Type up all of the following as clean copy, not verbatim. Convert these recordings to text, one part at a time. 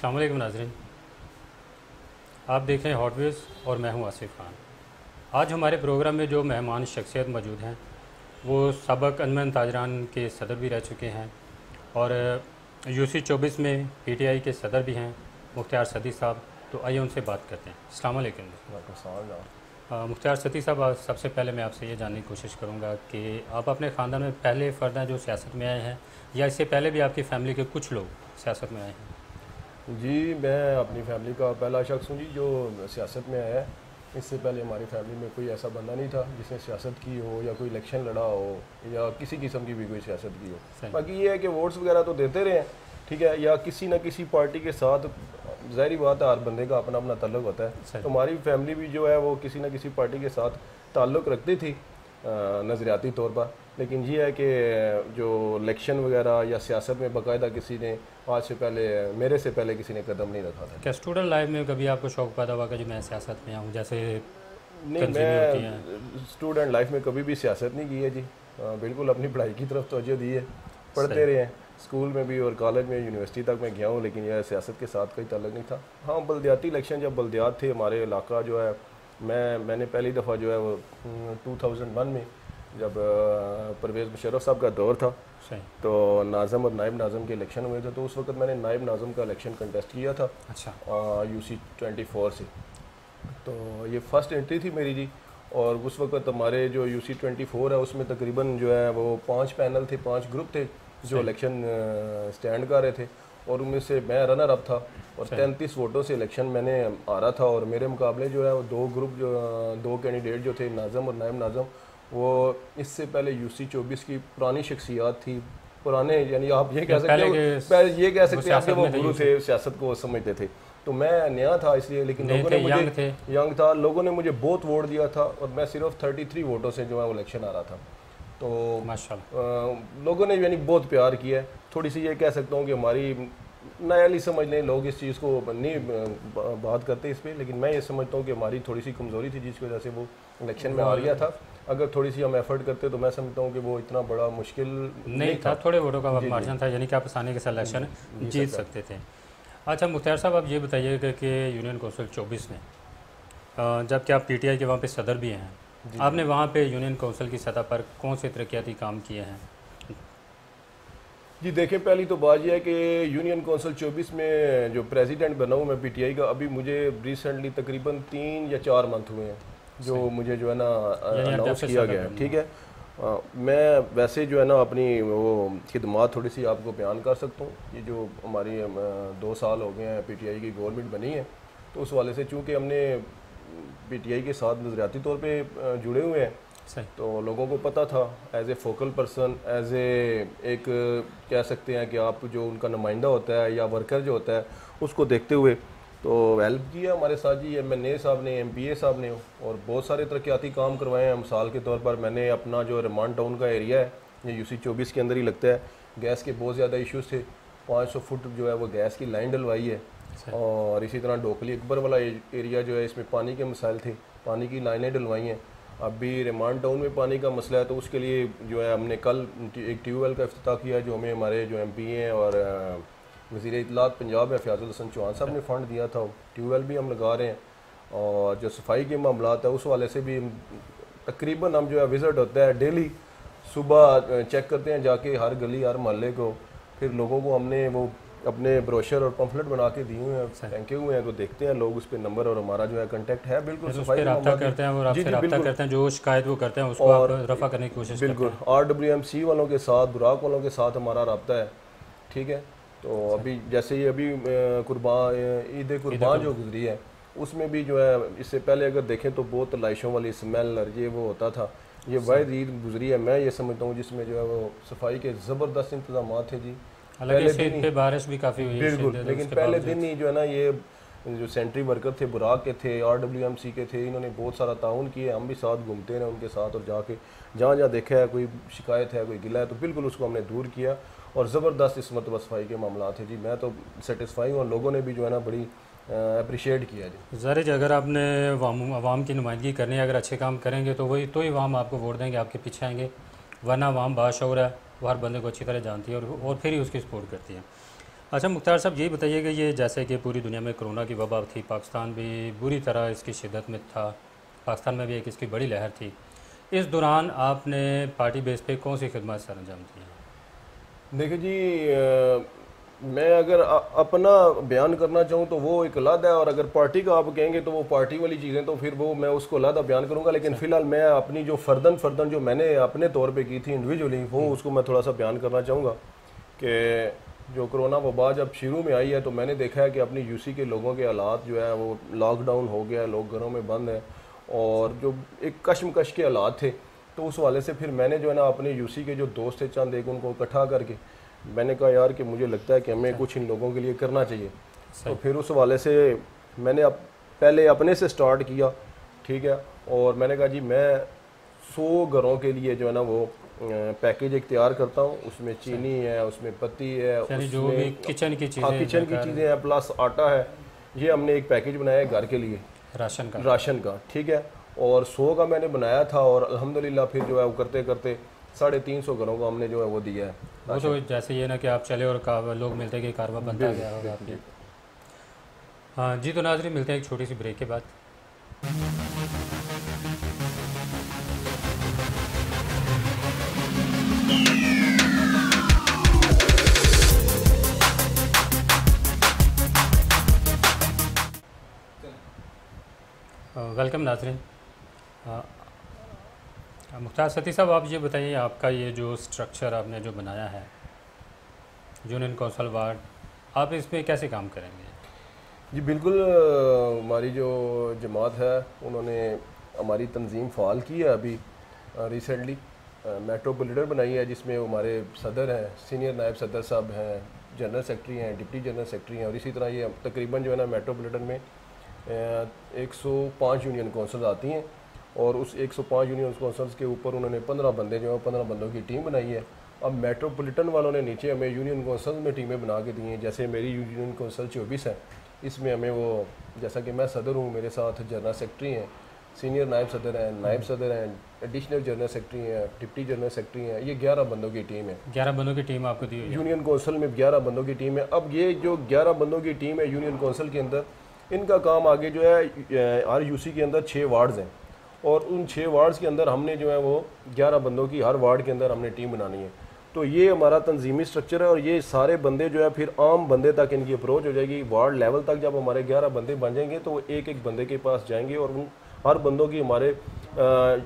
अस्सलाम वालेकुम नाज़रीन, आप देख रहे हैं हॉट व्यूज़ और मैं हूं आसिफ खान। आज हमारे प्रोग्राम में जो मेहमान शख्सियत मौजूद हैं वो सबक अनमन ताजरान के सदर भी रह चुके हैं और यूसी 24 में पीटीआई के सदर भी हैं, मुख्तार सती साहब। तो आइए उनसे बात करते हैं। अस्सलाम वालेकुम। मुख्तार सती साहब, सबसे पहले मैं आपसे ये जानने की कोशिश करूँगा कि आप अपने ख़ानदान में पहले फ़र्द हैं जो सियासत में आए हैं या इससे पहले भी आपकी फ़ैमिली के कुछ लोग सियासत में आए हैं? जी, मैं अपनी फैमिली का पहला शख्स हूँ जी जो सियासत में आया है। इससे पहले हमारी फैमिली में कोई ऐसा बंदा नहीं था जिसने सियासत की हो या कोई इलेक्शन लड़ा हो या किसी किस्म की भी कोई सियासत की हो। बाकी ये है कि वोट्स वगैरह तो देते रहे हैं, ठीक है, या किसी न किसी पार्टी के साथ। ज़ाहिर बात है, हर बंदे का अपना अपना ताल्लुक होता है। तो हमारी फैमिली भी जो है वो किसी न किसी पार्टी के साथ ताल्लुक़ रखती थी नज़रियाती तौर पर। लेकिन ये है कि जो इलेक्शन वगैरह या सियासत में बाकायदा किसी ने आज से पहले, मेरे से पहले किसी ने कदम नहीं रखा था। क्या स्टूडेंट लाइफ में कभी आपको शौक़ पैदा हुआ कि जो मैं सियासत में आऊँ? जैसे नहीं, मैं स्टूडेंट लाइफ में कभी भी सियासत नहीं की है जी। बिल्कुल अपनी पढ़ाई की तरफ तवज्जो दी है, पढ़ते रहे हैं, स्कूल में भी और कॉलेज में, यूनिवर्सिटी तक मैं गया हूँ, लेकिन यह सियासत के साथ कोई ताल्लुक नहीं था। हाँ, बल्दियाती इलेक्शन जब बल्दियात थे हमारे इलाका जो है, मैंने पहली दफ़ा जो है वो 2001 में जब परवेज़ मुशर्रफ साहब का दौर था तो नाज़म और नायब नाज़म के इलेक्शन हुए थे, तो उस वक्त मैंने नायब नाज़म का इलेक्शन कंटेस्ट किया था। अच्छा। यूसी 24 से, तो ये फर्स्ट एंट्री थी मेरी जी। और उस वक्त हमारे जो यूसी 24 है उसमें तकरीबन जो है वो 5 पैनल थे, 5 ग्रुप थे जो इलेक्शन स्टैंड कर रहे थे, और उनमें से मैं रनर अप था और 33 वोटों से इलेक्शन मैंने आ रहा था। और मेरे मुकाबले जो है वो 2 ग्रुप, जो 2 कैंडिडेट जो थे, नाज़म और नायब नाज़म, वो इससे पहले यूसी 24 की पुरानी शख्सियात थी, पुराने, यानी आप ये कह सकते हैं, ये कह सकते हैं आपके वो गुरु थे, सियासत को समझते थे। तो मैं नया था इसलिए, लेकिन लोगों ने मुझे, यंग था, लोगों ने मुझे बहुत वोट दिया था और मैं सिर्फ 33 वोटों से जो है वो इलेक्शन आ रहा था। तो माशाल्लाह लोगों ने यानी बहुत प्यार किया है। थोड़ी सी ये कह सकता हूँ कि हमारी नयाली समझ लें, लोग इस चीज़ को नहीं बात करते इस पर, लेकिन मैं ये समझता हूँ कि हमारी थोड़ी सी कमज़ोरी थी जिसकी वजह से वो इलेक्शन में आ गया था। अगर थोड़ी सी हम एफर्ट करते तो मैं समझता हूँ कि वो इतना बड़ा मुश्किल नहीं था। थोड़े वोटों का मार्जिन था, यानी कि आप आसानी के साथ इलेक्शन जीत सकते थे। अच्छा मुख्तार साहब, आप ये बताइएगा कि यूनियन काउंसिल 24 में जबकि आप पीटीआई के वहाँ पे सदर भी हैं, आपने वहाँ पे यूनियन काउंसिल की सतह पर कौन से तरक्याती काम किए हैं? जी देखें, पहली तो बात यह है कि यूनियन काउंसिल 24 में जो प्रेसिडेंट बना हूँ मैं पीटीआई का, अभी मुझे रिसेंटली तकरीबन 3 या 4 मंथ हुए हैं जो मुझे जो है ना अनाउंस किया गया है, ठीक है। मैं वैसे जो है ना अपनी वो खिदमात थोड़ी सी आपको बयान कर सकता हूँ। ये जो हमारी 2 साल हो गए हैं पीटीआई की गवर्नमेंट बनी है, तो उस वाले से चूँकि हमने पीटीआई के साथ नज़रियाती तौर पे जुड़े हुए हैं, तो लोगों को पता था as a focal person, as a एक कह सकते हैं कि आप जो उनका नुमाइंदा होता है या वर्कर जो होता है, उसको देखते हुए तो हेल्प किया हमारे साथ जी एमएनए साहब ने, एमपीए साहब ने, और बहुत सारे तरक्याती काम करवाए हैं। मिसाल के तौर पर मैंने अपना जो रिमांड टाउन का एरिया है, ये यूसी 24 के अंदर ही लगता है, गैस के बहुत ज़्यादा इश्यूज़ थे, 500 फुट जो है वो गैस की लाइन डलवाई है। और इसी तरह डोकली अकबर वाला एरिया जो है, इसमें पानी के मसाइल थे, पानी की लाइनें डलवाई हैं। अभी रिमांड टाउन में पानी का मसला है, तो उसके लिए जो है हमने कल एक ट्यूबवेल का इफ्तिताह किया, जो हमें हमारे जो एमपीए हैं और वज़ीर इत्तलात पंजाब है फयाजुल हसन चौहान साहब ने फ़ंड दिया था। ट्यूबवेल भी हम लगा रहे हैं, और जो सफाई के मामलात है उस वाले से भी तकरीबन हम जो है विज़िट होता है डेली, सुबह चेक करते हैं जाके हर गली हर मोहल्ले को। फिर लोगों को हमने वो अपने ब्रोशर और पम्फलेट बना के दिए हुए हैं, फेंके हुए हैं, तो देखते हैं लोग उस पर नंबर, और हमारा जो है कांटेक्ट है बिल्कुल सफाई रब्ता करते हैं और आपसे रब्ता करते हैं, जो शिकायत वो करते हैं उसको आप रफ़ा करने की कोशिश बिल्कुल। RWMC वालों के साथ, बुराक वालों के साथ हमारा रब्ता है, ठीक है। तो अभी जैसे ही अभी ईद कुर्बान जो गुजरी है, उसमें भी जो है इससे पहले अगर देखें तो बहुत लाइशों वाली स्मेल और ये वो होता था। ये वाहिद ईद गुजरी है, मैं ये समझता हूँ, जिसमें जो है वो सफाई के ज़बरदस्त इंतजाम थे जी। पहले दिन ही बारिश भी काफ़ी हुई, बिल्कुल, लेकिन पहले दिन ही जो है ना ये जो सेंट्री वर्कर थे, बुराक के थे, RWMC के थे, इन्होंने बहुत सारा ताउन किया। हम भी साथ घूमते रहे उनके साथ, और जाके जहाँ जहाँ देखा है कोई शिकायत है, कोई गिला है, तो बिल्कुल उसको हमने दूर किया, और ज़बरदस्त इस मतलब सफाई के मामला थे जी। मैं तो सेटिस्फाई हूँ, और लोगों ने भी जो है ना बड़ी अप्रिशिएट किया जी। ज़ाहिर अगर आपने अवाम की नुमाइंदगी करनी है, अगर अच्छे काम करेंगे तो वही तो ही अवाम आपको वोट देंगे, आपके पीछे आएंगे, वरना अवाम बाशऊर है, वो हर बंदे को अच्छी तरह जानती है और फिर ही उसकी सपोर्ट करती है। अच्छा मुख्तार साहब, यही बताइए कि ये जैसे कि पूरी दुनिया में कोरोना की वबा थी, पाकिस्तान भी बुरी तरह इसकी शिद्दत में था, पाकिस्तान में भी एक इसकी बड़ी लहर थी। इस दौरान आपने पार्टी बेस पे कौन सी खिदमत सर अंजाम दी हैं? देखिए जी, मैं अगर अपना बयान करना चाहूँ तो वो एक अलहदा है, और अगर पार्टी का आप कहेंगे तो वो पार्टी वाली चीज़ें तो फिर वो मैं उसको अलहदा बयान करूँगा। लेकिन फ़िलहाल मैं अपनी जो फ़र्दन जो मैंने अपने तौर पे की थी इंडिविजुअली, वो उसको मैं थोड़ा सा बयान करना चाहूँगा कि जो कोरोना वबा जब शुरू में आई है तो मैंने देखा है कि अपनी यूसी के लोगों के हालात जो है वो लॉकडाउन हो गया है, लोग घरों में बंद हैं और जो एक कशमकश के हालात थे, तो उस वाले से फिर मैंने जो है ना अपने यूसी के जो दोस्त थे चंद एक, उनको इकट्ठा करके मैंने कहा यार कि मुझे लगता है कि हमें कुछ इन लोगों के लिए करना चाहिए। तो फिर उस वाले से मैंने पहले अपने से स्टार्ट किया, ठीक है, और मैंने कहा जी मैं 100 घरों के लिए जो है ना वो पैकेज एक तैयार करता हूँ, उसमें चीनी है, उसमें पत्ती है, उसमें जो भी किचन की चीज़ें, हाँ किचन की चीज़ें हैं, प्लस आटा है। ये हमने एक पैकेज बनाया है घर के लिए राशन का, ठीक है, और 100 का मैंने बनाया था और अल्हम्दुलिल्लाह फिर जो है वो करते करते 350 घरों का हमने जो है वो दिया है। वो तो जैसे ये ना कि आप चले और लोग मिलते कि कारवा बनता गया होगा आपके। हाँ जी, तो नाज़रीन मिलते हैं एक छोटी सी ब्रेक के बाद। वेलकम नाज़रीन। मुख्तार सती साहब, आप ये बताइए, आपका ये जो स्ट्रक्चर आपने जो बनाया है यूनियन कौंसल वार्ड, आप इसमें कैसे काम करेंगे? जी बिल्कुल, हमारी जो जमात है उन्होंने हमारी तंजीम फ़ाल की है अभी रिसेंटली, मेट्रोपोलिटन बनाई है जिसमें हमारे सदर हैं, सीनियर नायब सदर साहब हैं, जनरल सेक्रेटरी हैं, डिप्टी जनरल सेक्रेटरी हैं, और इसी तरह ये तकरीबन जो है ना मेट्रोपोलिटन में 105 यूनियन कौंसल्स आती हैं, और उस 105 यूनियन कौंसल्स के ऊपर उन्होंने 15 बंदे जो है 15 बंदों की टीम बनाई है। अब मेट्रोपोलिटन वालों ने नीचे हमें यूनियन कौंसल में टीमें बना के दी हैं, जैसे मेरी यूनियन कौंसल 24 है, इसमें हमें वो, जैसा कि मैं सदर हूँ, मेरे साथ जनरल सेक्रेटरी हैं, सीनियर नायब सदर हैं, नायब सदर हैं, एडिशनल जनरल सेक्रेटरी हैं, डिप्टी जनरल सेक्रेटरी हैं, ये 11 बंदों की टीम है। 11 बंदों की टीम आपको दी हुई है यूनियन कौंसल में, 11 बंदों की टीम है। अब ये जो 11 बंदों की टीम है यूनियन कौंसल के अंदर, इनका काम आगे जो है हर यूसी के अंदर 6 वार्ड्स हैं, और उन 6 वार्ड्स के अंदर हमने जो है वो 11 बंदों की हर वार्ड के अंदर हमने टीम बनानी है। तो ये हमारा तंजीमी स्ट्रक्चर है, और ये सारे बंदे जो है फिर आम बंदे तक इनकी अप्रोच हो जाएगी। वार्ड लेवल तक जब हमारे 11 बंदे बन जाएंगे तो वो एक एक बंदे के पास जाएंगे, और उन हर बंदों की हमारे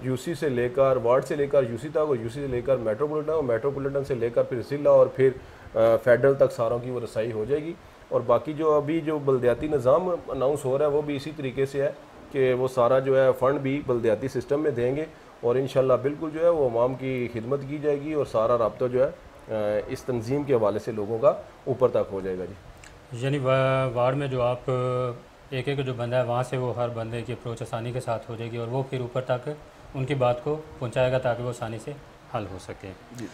यूसी से लेकर, वार्ड से लेकर यूसी तक, और यूसी से लेकर मेट्रोपोलिटन, और मेट्रोपोलिटन से लेकर फिर ज़िला और फिर फेडरल तक सारों की वो रसाई हो जाएगी। और बाकी जो अभी जो बलदियाती निज़ाम अनाउंस हो रहा है वो भी इसी तरीके से है कि वो सारा जो है फ़ंड भी बलदियाती सिस्टम में देंगे, और इंशाल्लाह बिल्कुल जो है वो अवाम की खिदमत की जाएगी, और सारा राब्ता जो है इस तंजीम के हवाले से लोगों का ऊपर तक हो जाएगा। जी, यानी वार्ड में जो आप एक एक जो बंदा है वहाँ से वो हर बंदे की अप्रोच आसानी के साथ हो जाएगी, और वो फिर ऊपर तक उनकी बात को पहुँचाएगा ताकि वो आसानी से हल हो सके। जी,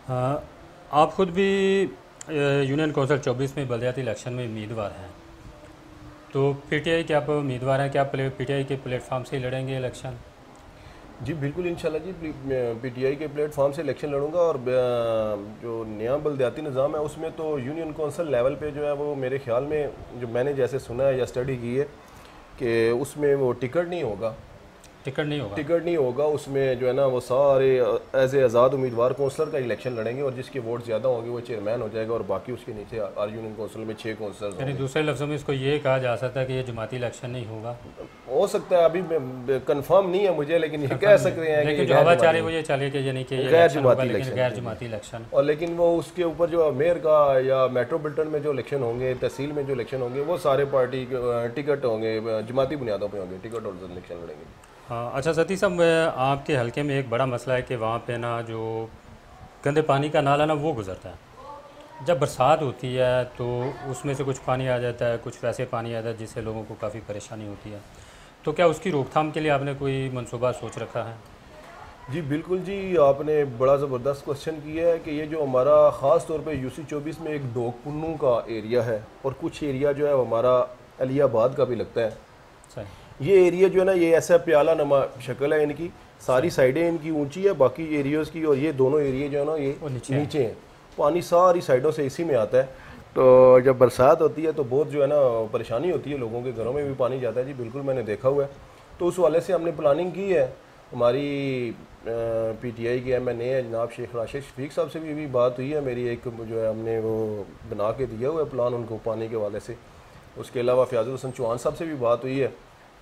आप ख़ुद भी यूनियन कौंसल 24 में बलदियाती इलेक्शन में उम्मीदवार हैं, तो पीटीआई के आप उम्मीदवार हैं, क्या पीटीआई के प्लेटफॉर्म से लड़ेंगे इलेक्शन? जी बिल्कुल, इंशाल्लाह जी पीटीआई के प्लेटफॉर्म से इलेक्शन लड़ूंगा, और जो नया बलदियाती निज़ाम है उसमें तो यूनियन कौंसल लेवल पे जो है वो मेरे ख्याल में, जो मैंने जैसे सुना है या स्टडी की है, कि उसमें वो टिकट नहीं होगा, उसमें जो है ना वो सारे एज ए आज़ाद उम्मीदवार कौंसलर का इलेक्शन लड़ेंगे, और जिसके वोट ज़्यादा होंगे वो चेयरमैन हो जाएगा, और बाकी उसके नीचे हर यूनियन कौंसिल में 6 कौंसलर। यानी दूसरे लफ्ज़ों में इसको ये कहा जा सकता है कि ये जमाती इलेक्शन नहीं होगा? हो सकता है, अभी कंफर्म नहीं है मुझे, लेकिन ये कह सकते हैं, लेकिन जो हवा चाह रही है वो ये चले कि ये नहीं कि गैर जमाती इलेक्शन। और लेकिन वो उसके ऊपर जो मेयर का या मेट्रोपोलिटन में जो इलेक्शन होंगे, तहसील में जो इलेक्शन होंगे, वो सारे पार्टी टिकट होंगे, जमाती बुनियादों पर होंगे, टिकट होल्डर इलेक्शन लड़ेंगे। हाँ, अच्छा सती साहब, आपके हलके में एक बड़ा मसला है कि वहाँ पे ना जो गंदे पानी का नाला ना वो गुजरता है, जब बरसात होती है तो उसमें से कुछ पानी आ जाता है, कुछ वैसे पानी आ जाता है जिससे लोगों को काफ़ी परेशानी होती है, तो क्या उसकी रोकथाम के लिए आपने कोई मंसूबा सोच रखा है? जी बिल्कुल जी, आपने बड़ा ज़बरदस्त क्वेश्चन किया है कि ये जो हमारा ख़ास तौर पे यूसी 24 में एक डोकपुन्नू का एरिया है, और कुछ एरिया जो है हमारा अलियाबाद का भी लगता है। सही, ये एरिया जो है ना, ये ऐसा प्याला नमा शक्ल है इनकी, सारी साइडें इनकी ऊंची है बाकी एरियाज़ की, और ये दोनों एरिया जो है ना ये नीचे हैं, पानी सारी साइडों से इसी में आता है। तो जब बरसात होती है तो बहुत जो है ना परेशानी होती है, लोगों के घरों में भी पानी जाता है जी, बिल्कुल मैंने देखा हुआ है। तो उस वाले से हमने प्लानिंग की है। हमारी पीटीआई के एमएनए है जनाब शेख राशिद शफीक साहब से भी बात हुई है मेरी, एक जो है हमने वो बना के दिया हुआ है प्लान उनको पानी के वाले से। उसके अलावा फयाजुल हसन चौहान साहब से भी बात हुई है,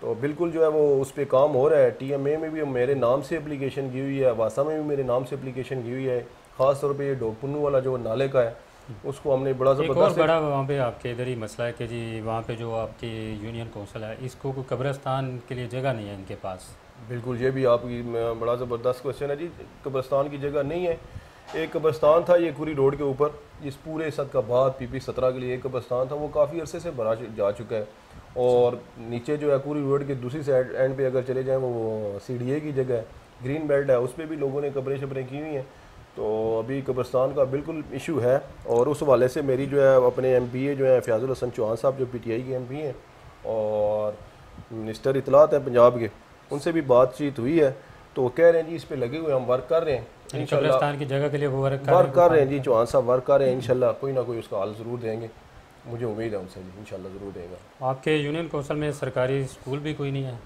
तो बिल्कुल जो है वो उस पर काम हो रहा है। टीएमए में भी मेरे नाम से एप्लीकेशन की हुई है, वासा में भी मेरे नाम से एप्लीकेशन की हुई है। ख़ास तौर पे ये डोगपुन्नू वाला जो नाले का है उसको हमने बड़ा एक और बड़ा वहाँ पे आपके इधर ही मसला है कि जी वहाँ पे जो आपकी यूनियन कौंसिल है इसको कोई कब्रिस्तान के लिए जगह नहीं है इनके पास। बिल्कुल, ये भी आपकी बड़ा ज़बरदस्त क्वेश्चन है जी। कब्रिस्तान की जगह नहीं है। एक कब्रिस्तान था ये कुरी रोड के ऊपर, जिस पूरे सदकाबाद पीपी 17 के लिए एक कब्रिस्तान था, वो काफ़ी अरसे से भरा जा चुका है। और नीचे जो है कुरी रोड के दूसरी साइड एंड पे अगर चले जाएँ वो सीडीए की जगह है, ग्रीन बेल्ट है, उस पर भी लोगों ने कब्रें शबरें की हुई हैं। तो अभी कब्रिस्तान का बिल्कुल इशू है। और उस हवाले से मेरी जो है अपने एमपीए जो है फयाजुल हसन चौहान साहब जो पीटीआई के एमपी हैं और मिनिस्टर इतलात है पंजाब के, उनसे भी बातचीत हुई है। तो वो कह रहे हैं जी इस पे लगे हुए, हम वर्क कर रहे हैं कब्रिस्तान की जगह के लिए वो वर्क कर रहे हैं जी। चौहान साहब वर्क कर रहे हैं, इंशाल्लाह कोई ना कोई उसका हल ज़रूर देंगे, मुझे उम्मीद है उनसे जी, इंशाल्लाह ज़रूर देगा। आपके यूनियन कौंसिल में सरकारी स्कूल भी कोई नहीं है?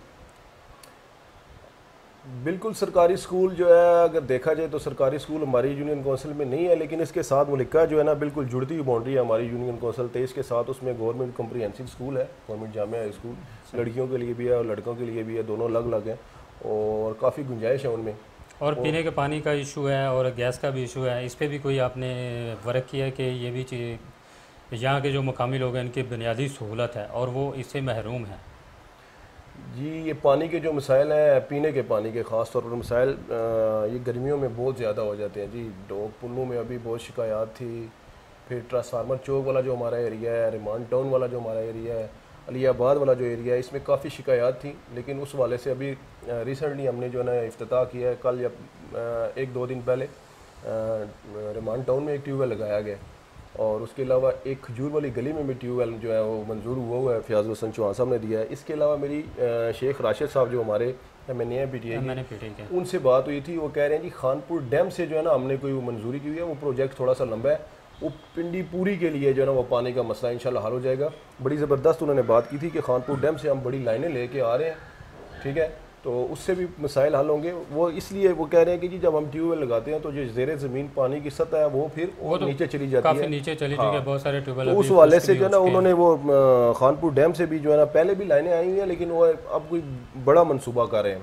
बिल्कुल, सरकारी स्कूल जो है अगर देखा जाए तो सरकारी स्कूल हमारी यूनियन कौंसिल में नहीं है, लेकिन इसके साथ मुलिका जो है ना बिल्कुल जुड़ती हुई बाउंड्री है हमारी यूनियन कौंसिल 23 के साथ। उसमें गवर्नमेंट कॉम्प्रिहेंसिव स्कूल है, गवर्नमेंट जामिया स्कूल, लड़कियों के लिए भी है और लड़कों के लिए भी है, दोनों अलग अलग हैं और काफ़ी गुंजाइश है उनमें। और पीने के पानी का इशू है और गैस का भी इशू है, इस पर भी कोई आपने वर्क किया है कि ये भी चीज़ यहाँ के जो मकामी लोग हैं इनकी बुनियादी सहूलत है और वो इससे महरूम है? जी, ये पानी के जो मसाइल हैं, पीने के पानी के ख़ास तौर पर मसाइल ये गर्मियों में बहुत ज़्यादा हो जाते हैं जी। डोगपुन्नू में अभी बहुत शिकायत थी, फिर ट्रांसफार्मर चौक वाला जो हमारा एरिया है, रिमांड टाउन वाला जो हमारा एरिया है, अलियाबाद वाला जो एरिया है, इसमें काफ़ी शिकायत थी। लेकिन उस वाले से अभी रिसेंटली हमने जो है ना इफ्तिताह किया है, कल या 1-2 दिन पहले रिमांड टाउन में एक ट्यूबवेल लगाया गया और उसके अलावा एक खजूर वाली गली में भी ट्यूबवेल जो है वो मंजूर हुआ है, फयाजुल हसन चौहान साहब ने दिया है। इसके अलावा मेरी शेख राशिद साहब जो हमारे एमएनए पीटीआई के, उनसे बात हुई थी। वो कह रहे हैं जी खानपुर डैम से जो है ना हमने कोई मंजूरी की हुई है, वो प्रोजेक्ट थोड़ा सा लंबा है, वो पिंडी पूरी के लिए जो है ना वो पानी का मसला इंशाल्लाह हल हो जाएगा। बड़ी ज़बरदस्त उन्होंने बात की थी कि खानपुर डैम से हम बड़ी लाइनें लेके आ रहे हैं, ठीक है, तो उससे भी मसाइल हल होंगे। वो इसलिए वो कह रहे हैं कि जी जब हम ट्यूबवेल लगाते हैं तो जो ज़ेरे ज़मीन पानी की सतह है वो फिर वो तो नीचे चली जाती है, नीचे चली जाती है, बहुत सारे ट्यूबवेल। तो उस वाले से जो है ना उन्होंने वो खानपुर डैम से भी जो है ना पहले भी लाइनें आई हुई हैं, लेकिन वो अब कोई बड़ा मंसूबा कर रहे हैं,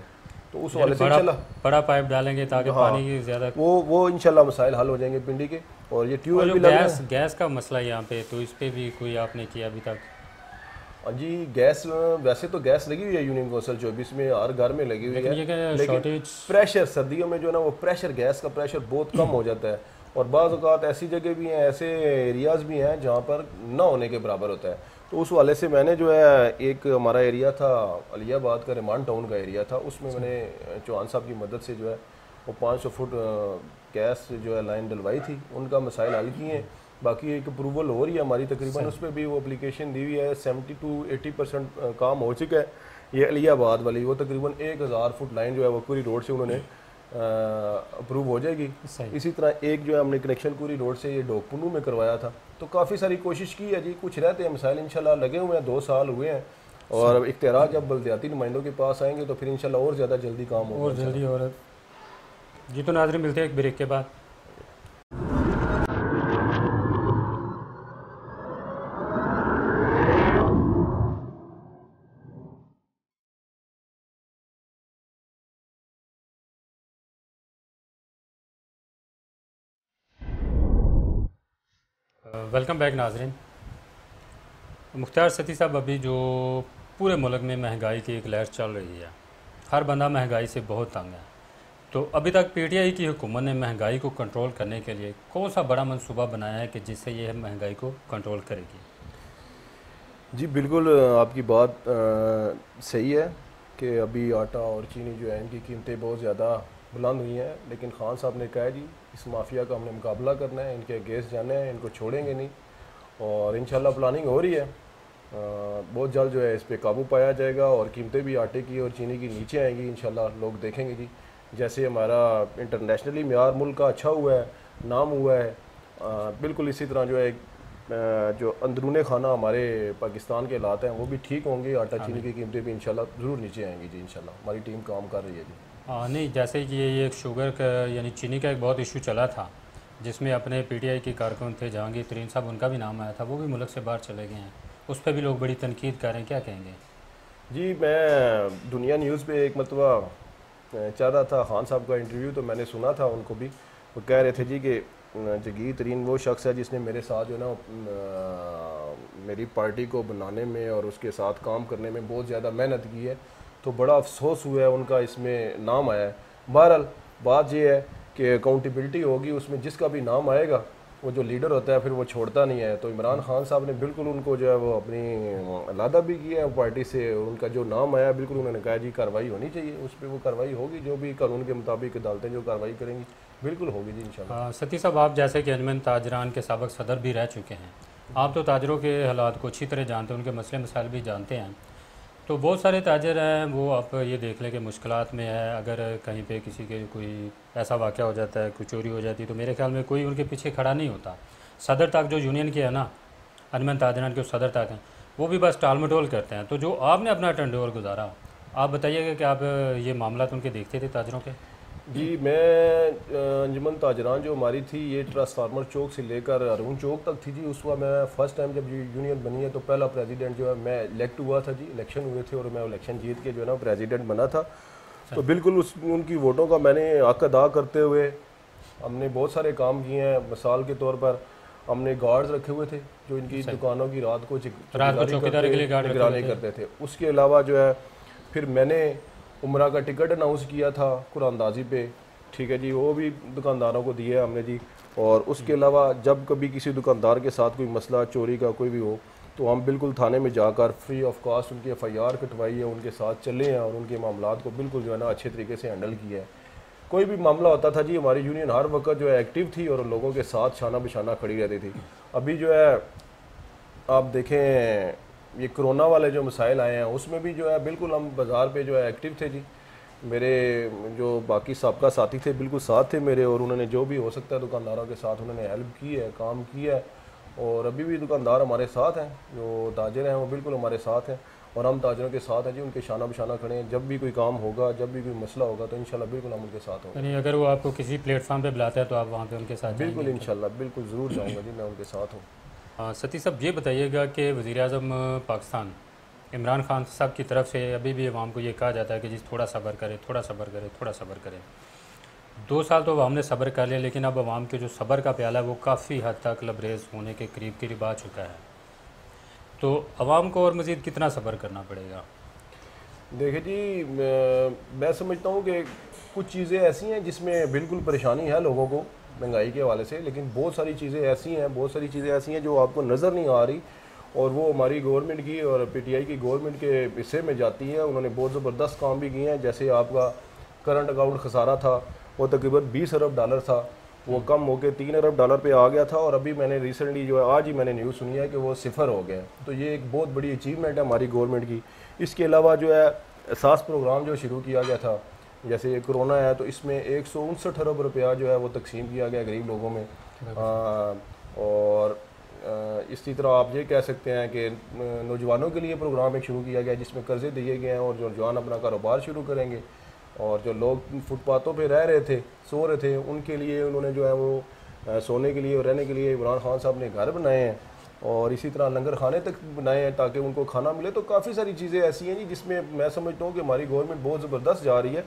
तो उस वाले से बड़ा पाइप डालेंगे ताकि पानी की ज़्यादा वो इंशाल्लाह मसाइल हल हो जाएंगे पिंडी के। और ये ट्यूबवेल भी गैस का मसला यहाँ पे, तो इस पर भी कोई आपने किया अभी तक? जी, गैस वैसे तो गैस लगी हुई है यूनियन कौंसिल 24 में, हर घर में लगी हुई है, लेकिन प्रेशर सर्दियों में जो है ना वो प्रेशर, गैस का प्रेशर बहुत कम हो जाता है। और बाज़ औक़ात ऐसी जगह भी हैं, ऐसे एरियाज़ भी हैं जहाँ पर ना होने के बराबर होता है। तो उस वाले से मैंने जो है एक हमारा एरिया था अलियाबाद का, रिमांड टाउन का एरिया था, उसमें मैंने चौहान साहब की मदद से जो है वो 500 फुट गैस जो है लाइन डलवाई थी, उनका मसाइल हल किए हैं। बाकी एक अप्रूवल हो रही है हमारी तकरीबन, उस पर भी वो एप्लीकेशन दी हुई है, 70-80% काम हो चुका है। ये अलियाबाद वाली वो तकरीबन 1000 फुट लाइन जो है वो पूरी रोड से उन्होंने अप्रूव हो जाएगी। इसी तरह एक जो है हमने कनेक्शन पूरी रोड से ये डोगपुन्नू में करवाया था। तो काफ़ी सारी कोशिश की है जी, कुछ रहते हैं मसाइल, इंशाल्लाह लगे हुए हैं, 2 साल हुए हैं। और इख्तियार जब बल्दियाती नुमाइंदों के पास आएंगे तो फिर इंशाल्लाह और ज़्यादा जल्दी काम होगा, और जल्दी। और जी तो नाज़रीन मिलते हैं एक ब्रेक के बाद। वेलकम बैक नाजरीन। मुख्तार सती साहब, अभी जो पूरे मुल्क में महंगाई की एक लहर चल रही है, हर बंदा महंगाई से बहुत तंग है, तो अभी तक पीटीआई की हुकूमत ने महंगाई को कंट्रोल करने के लिए कौन सा बड़ा मंसूबा बनाया है कि जिससे ये महंगाई को कंट्रोल करेगी? जी बिल्कुल, आपकी बात सही है कि अभी आटा और चीनी जो है इनकी कीमतें बहुत ज़्यादा बुलंद हुई हैं, लेकिन खान साहब ने कहा जी इस माफिया का हमने मुकाबला करना है, इनके अगेंस्ट जाना है, इनको छोड़ेंगे नहीं। और इंशाल्लाह प्लानिंग हो रही है, बहुत जल्द जो है इस पर काबू पाया जाएगा और कीमतें भी आटे की और चीनी की नीचे आएंगी इंशाल्लाह, लोग देखेंगे जी। जैसे हमारा इंटरनेशनली मेयार मुल्क का अच्छा हुआ है, नाम हुआ है, बिल्कुल इसी तरह जो है जो अंदरूने खाना हमारे पाकिस्तान के हालात हैं वो भी ठीक होंगे, आटा चीनी की कीमतें भी इंशाल्लाह ज़रूर नीचे आएंगी जी। इंशाल्लाह हमारी टीम काम कर रही है जी। हाँ नहीं, जैसे कि ये एक शुगर का यानी चीनी का एक बहुत इशू चला था, जिसमें अपने पीटीआई के कारकुन थे जहांगीर तरीन साहब, उनका भी नाम आया था, वो भी मुल्क से बाहर चले गए हैं। उस पर भी लोग बड़ी तनकीद कर रहे हैं, क्या कहेंगे? जी मैं दुनिया न्यूज़ पे एक मरतबा चाह रहा था खान साहब का इंटरव्यू, तो मैंने सुना था उनको भी, वो कह रहे थे जी कि जगीर तरीन वो शख्स है जिसने मेरे साथ जो है ना मेरी पार्टी को बनाने में और उसके साथ काम करने में बहुत ज़्यादा मेहनत की है, तो बड़ा अफसोस हुआ है उनका इसमें नाम आया है। बहरहाल बात ये है कि अकाउंटेबिलिटी होगी, उसमें जिसका भी नाम आएगा वो जो लीडर होता है फिर वो छोड़ता नहीं है। तो इमरान खान साहब ने बिल्कुल उनको जो है वो अपनी अलादा भी किया है पार्टी से, उनका जो नाम आया बिल्कुल उन्होंने कहा जी कार्रवाई होनी चाहिए, उस पर वो कार्रवाई होगी, जो भी कानून के मुताबिक अदालतें जो कार्रवाई करेंगी बिल्कुल होगी जी इंशाल्लाह। सती साहब, आप जैसे कि अंजुमन ताजरान के साबिक सदर भी रह चुके हैं, आप तो ताजरों के हालात को अच्छी तरह जानते हैं, उनके मसले मसाइल भी जानते हैं। तो बहुत सारे ताजर हैं, वो आप ये देख लें कि मुश्किलात में है, अगर कहीं पे किसी के कोई ऐसा वाक़या हो जाता है, कोई चोरी हो जाती है, तो मेरे ख्याल में कोई उनके पीछे खड़ा नहीं होता। सदर तक जो यूनियन के है ना, अंजुमन ताजरान के सदर तक हैं, वो भी बस टाल मटोल करते हैं। तो जो आपने अपना टंडोल गुजारा, आप बताइएगा कि आप ये मामला उनके देखते थे ताजरों के? जी मैं अंजुमन ताजरान जो हमारी थी ये ट्रांसफार्मर चौक से लेकर अरून चौक तक थी जी। उस वक्त मैं फ़र्स्ट टाइम जब यूनियन बनी है तो पहला प्रेसिडेंट जो है मैं इलेक्ट हुआ था जी, इलेक्शन हुए थे और मैं इलेक्शन जीत के जो है ना प्रेसिडेंट बना था। तो बिल्कुल उनकी वोटों का मैंने हक अदा करते हुए हमने बहुत सारे काम किए हैं। मिसाल के तौर पर हमने गार्ड्स रखे हुए थे जो इनकी दुकानों की रात को चौकीदारी के लिए निगरानी करते थे। उसके अलावा जो है फिर मैंने उम्रा का टिकट अनाउंस किया था कुरानदाजी पे, ठीक है जी, वो भी दुकानदारों को दिए हमने जी। और उसके अलावा जब कभी किसी दुकानदार के साथ कोई मसला चोरी का कोई भी हो तो हम बिल्कुल थाने में जाकर फ्री ऑफ कास्ट उनकी FIR कटवाई है, उनके साथ चले हैं और उनके मामलात को बिल्कुल जो है ना अच्छे तरीके से हैंडल किया है। कोई भी मामला होता था जी हमारी यूनियन हर वक्त जो है एक्टिव थी और लोगों के साथ शाना बिशाना खड़ी रहती थी। अभी जो है आप देखें ये कोरोना वाले जो मसाइल आए हैं उसमें भी जो है बिल्कुल हम बाज़ार पे जो है एक्टिव थे जी। मेरे जो बाकी सबका साथी थे बिल्कुल साथ थे मेरे, और उन्होंने जो भी हो सकता है दुकानदारों के साथ उन्होंने हेल्प की है, काम किया है। और अभी भी दुकानदार हमारे साथ हैं, जो ताजर हैं वो बिल्कुल हमारे साथ हैं और हम ताजरों के साथ हैं जी, उनके शाना बिशाना खड़े हैं। जब भी कोई काम होगा, जब भी कोई मसला होगा तो इंशाल्लाह बिल्कुल हम उनके साथ होंगे। यानी अगर वो आपको किसी प्लेटफॉर्म पे बुलाता है तो आप वहाँ पे उनके साथ बिल्कुल इंशाल्लाह बिल्कुल ज़रूर जाऊँगा जी, मैं उनके साथ हूँ। सती साहब ये बताइएगा कि वज़ीर-ए-आज़म पाकिस्तान इमरान खान साहब की तरफ से अभी भी अवाम को ये कहा जाता है कि जी थोड़ा सब्र करें, थोड़ा सब्र करें, थोड़ा सब्र करें। 2 साल तो अवाम ने सब्र कर लिया, लेकिन अब अवाम के जो सब्र का प्याला है वो काफ़ी हद तक लबरेज होने के करीब आ चुका है। तो अवाम को और मज़ीद कितना सब्र करना पड़ेगा? देखिए जी मैं समझता हूँ कि कुछ चीज़ें ऐसी हैं जिसमें बिल्कुल परेशानी है लोगों को महंगाई के हवाले से, लेकिन बहुत सारी चीज़ें ऐसी हैं, बहुत सारी चीज़ें ऐसी हैं जो आपको नज़र नहीं आ रही और वो हमारी गवर्नमेंट की और PTI की गवर्नमेंट के हिस्से में जाती है। उन्होंने बहुत ज़बरदस्त काम भी किए हैं। जैसे आपका करंट अकाउंट खसारा था वो तकरीबन 20 अरब डॉलर था, वो कम होकर 3 अरब डॉलर पे आ गया था और अभी मैंने रिसेंटली जो है आज ही मैंने न्यूज़ सुनी है कि वो 0 हो गया। तो ये एक बहुत बड़ी अचीवमेंट है हमारी गवर्नमेंट की। इसके अलावा जो है एहसास प्रोग्राम जो शुरू किया गया था, जैसे कोरोना है तो इसमें 159 अरब रुपया जो है वो तकसीम किया गया गरीब लोगों में। और इसी तरह आप ये कह सकते हैं कि नौजवानों के लिए प्रोग्राम एक शुरू किया गया जिसमें कर्जे दिए गए हैं और जो नौजवान अपना कारोबार शुरू करेंगे और जो लोग फुटपाथों पे रह रहे थे, सो रहे थे, उनके लिए उन्होंने जो है वो सोने के लिए और रहने के लिए इमरान खान साहब ने घर बनाए हैं और इसी तरह लंगर खाने तक बनाए हैं ताकि उनको खाना मिले। तो काफ़ी सारी चीज़ें ऐसी हैं जी जिसमें मैं समझता हूँ कि हमारी गवर्नमेंट बहुत ज़बरदस्त जा रही है।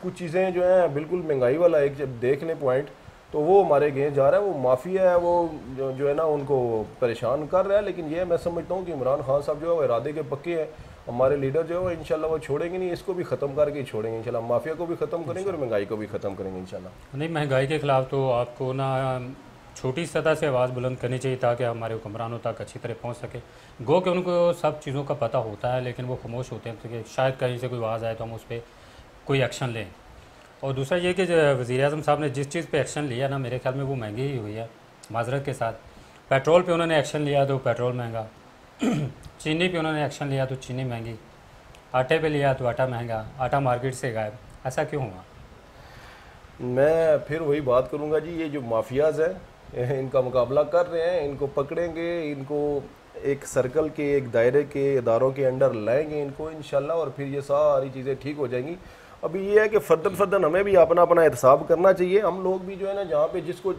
कुछ चीज़ें जो हैं बिल्कुल महंगाई वाला एक जब देख लें पॉइंट तो वो हमारे गेंद जा रहा है, वो माफिया है, वो जो है ना उनको परेशान कर रहा है। लेकिन ये मैं समझता हूँ कि इमरान खान साहब जो है वो इरादे के पक्के हैं, हमारे लीडर जो है इंशाल्लाह वो छोड़ेंगे नहीं, इसको भी ख़त्म करके ही छोड़ेंगे इंशाल्लाह। माफिया को भी ख़त्म करेंगे और महंगाई को भी ख़त्म करेंगे इंशाल्लाह। नहीं, महंगाई के ख़िलाफ़ तो आपको ना छोटी सतह से आवाज़ बुलंद करनी चाहिए ताकि हमारे हुक्मरानों तक अच्छी तरह पहुँच सके। गो कि उनको सब चीज़ों का पता होता है लेकिन वो खामोश होते हैं, तो कि शायद कहीं से कोई आवाज़ आए तो हम उस पर कोई एक्शन लें। और दूसरा ये कि वज़ीर-ए-आज़म साहब ने जिस चीज़ पे एक्शन लिया ना, मेरे ख्याल में वो महंगी ही हुई है माजरत के साथ। पेट्रोल पे उन्होंने एक्शन लिया तो पेट्रोल महंगा, चीनी पे उन्होंने एक्शन लिया तो चीनी महंगी, आटे पे लिया तो आटा महंगा, आटा मार्केट से गायब। ऐसा क्यों हुआ? मैं फिर वही बात करूँगा जी, ये जो माफियाज़ है इनका मुकाबला कर रहे हैं, इनको पकड़ेंगे, इनको एक सर्कल के, एक दायरे के इदारों के अंडर लाएंगे इनको इंशाल्लाह, और फिर ये सारी चीज़ें ठीक हो जाएंगी। अभी ये है कि फर्दन हमें भी अपना अपना एहतसाब करना चाहिए। हम लोग भी जो है ना, जहाँ पे जिसको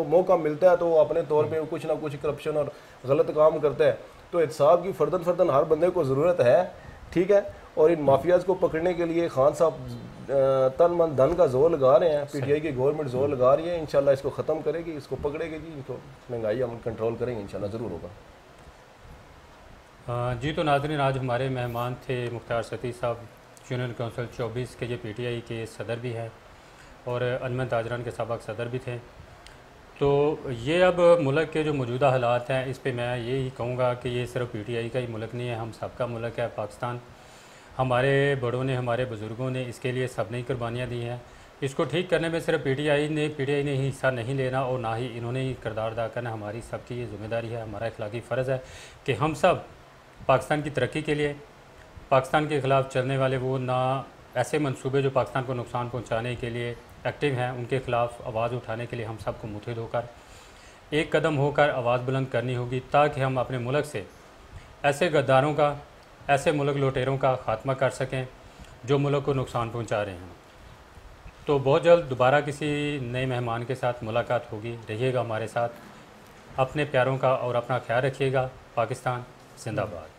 मौका मिलता है तो वो अपने तौर पे कुछ ना कुछ करप्शन और गलत काम करता है, तो एहतसाब की फर्दन हर बंदे को ज़रूरत है, ठीक है। और इन माफियाज़ को पकड़ने के लिए खान साहब तन मन धन का जोर लगा रहे हैं, पीटीआई की गवर्नमेंट जोर लगा रही है। इंशाल्लाह इसको ख़त्म करेगी, इसको पकड़ेगी जी, इनको महंगाई हम कंट्रोल करेंगे इंशाल्लाह, ज़रूर होगा। जी तो नाज़रीन, आज हमारे मेहमान थे मुख्तार सती साहब, यूनियन काउंसिल 24 के, ये पीटीआई के सदर भी हैं और अनमन ताजरान के सबक सदर भी थे। तो ये अब मुल्क के जो मौजूदा हालात हैं, इस पे मैं यही कहूँगा कि ये सिर्फ पीटीआई का ही मुल्क नहीं है, हम सबका मुल्क है पाकिस्तान। हमारे बड़ों ने, हमारे बुज़ुर्गों ने इसके लिए सब ने कुर्बानियाँ दी हैं। इसको ठीक करने में सिर्फ पीटीआई ने ही हिस्सा नहीं लेना और ना ही इन्होंने ही किरदार अदा करना, हमारी सबकी ये ज़िम्मेदारी है, हमारा अखलाकी फ़र्ज़ है कि हम सब पाकिस्तान की तरक्की के लिए, पाकिस्तान के ख़िलाफ़ चलने वाले वो ना ऐसे मंसूबे जो पाकिस्तान को नुकसान पहुंचाने के लिए एक्टिव हैं, उनके ख़िलाफ़ आवाज़ उठाने के लिए हम सबको मुतहद होकर एक कदम होकर आवाज़ बुलंद करनी होगी, ताकि हम अपने मुल्क से ऐसे गद्दारों का, ऐसे मुल्क लुटेरों का ख़ात्मा कर सकें जो मुल्क को नुकसान पहुँचा रहे हैं। तो बहुत जल्द दोबारा किसी नए मेहमान के साथ मुलाकात होगी। रहिएगा हमारे साथ, अपने प्यारों का और अपना ख्याल रखिएगा। पाकिस्तान जिंदाबाद।